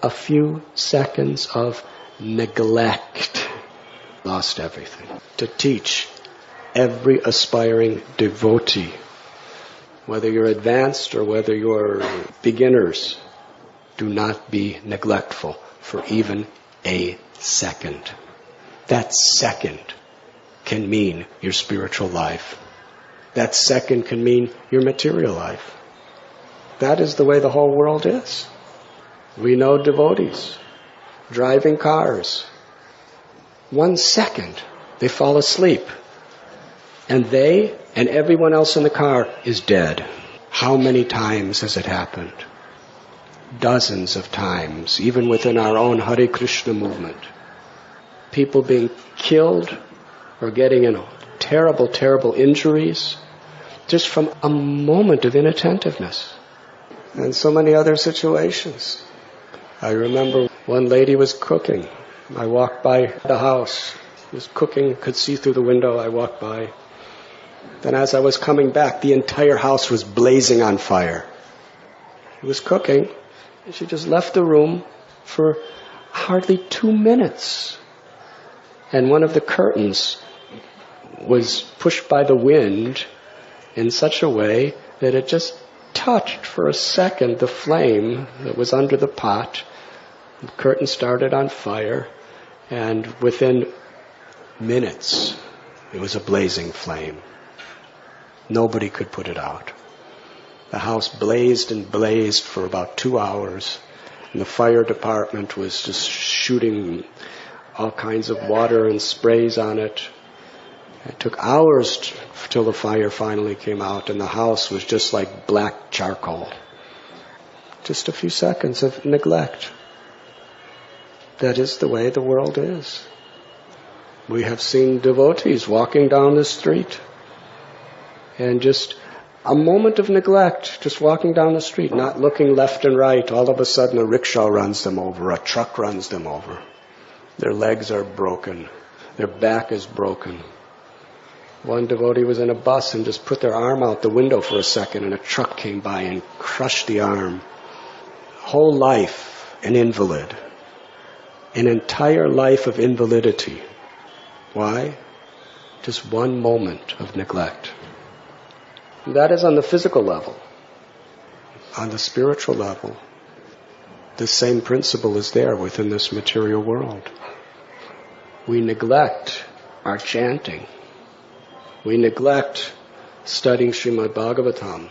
a few seconds of neglect, lost everything. To teach every aspiring devotee, whether you're advanced or whether you're beginners, do not be neglectful for even a second. That second can mean your spiritual life. That second can mean your material life. That is the way the whole world is. We know devotees driving cars. 1 second, they fall asleep. And they and everyone else in the car is dead. How many times has it happened? Dozens of times, even within our own Hare Krishna movement. People being killed or getting in terrible, terrible injuries just from a moment of inattentiveness. And so many other situations. I remember one lady was cooking. I walked by the house. She was cooking, could see through the window. I walked by. Then as I was coming back, the entire house was blazing on fire. She was cooking. And she just left the room for hardly 2 minutes. And one of the curtains was pushed by the wind in such a way that it just touched for a second the flame that was under the pot. The curtain started on fire, and within minutes, it was a blazing flame. Nobody could put it out. The house blazed and blazed for about 2 hours, and the fire department was just shooting all kinds of water and sprays on it. It took hours till the fire finally came out, and the house was just like black charcoal. Just a few seconds of neglect. That is the way the world is. We have seen devotees walking down the street, and just a moment of neglect, just walking down the street, not looking left and right. All of a sudden a rickshaw runs them over, a truck runs them over. Their legs are broken. Their back is broken. One devotee was in a bus and just put their arm out the window for a second, and a truck came by and crushed the arm. Whole life an invalid. An entire life of invalidity. Why? Just one moment of neglect. That is on the physical level. On the spiritual level, the same principle is there within this material world. We neglect our chanting. We neglect studying Srimad Bhagavatam.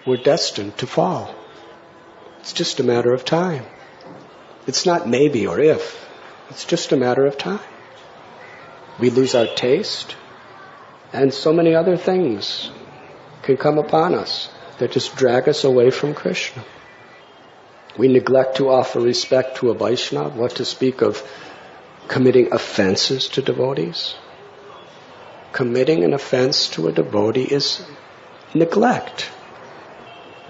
We're destined to fall. It's just a matter of time. It's not maybe or if. It's just a matter of time. We lose our taste, and so many other things can come upon us that just drag us away from Krishna. We neglect to offer respect to a vaisnava, what to speak of committing offences to devotees. Committing an offence to a devotee is neglect.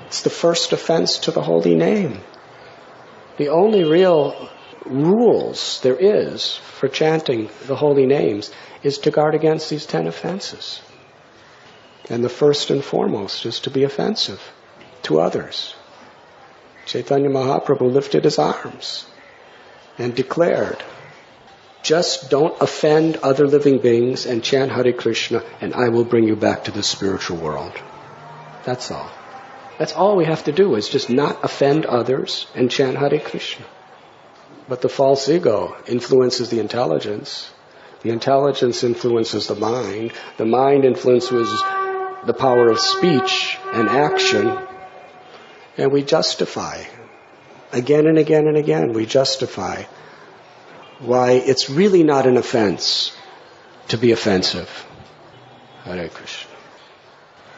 It's the first offence to the holy name. The only real rules there is for chanting the holy names is to guard against these 10 offenses. And the first and foremost is to be offensive to others. Chaitanya Mahaprabhu lifted his arms and declared, just don't offend other living beings and chant Hare Krishna, and I will bring you back to the spiritual world. That's all. That's all we have to do, is just not offend others and chant Hare Krishna. But the false ego influences the intelligence. The intelligence influences the mind influences the power of speech and action, and we justify, again and again and again, we justify why it's really not an offense to be offensive. Hare Krishna.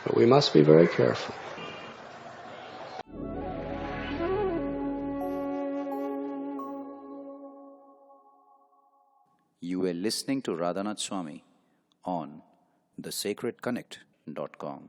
But we must be very careful. You were listening to Radhanath Swami on thesacredconnect.com.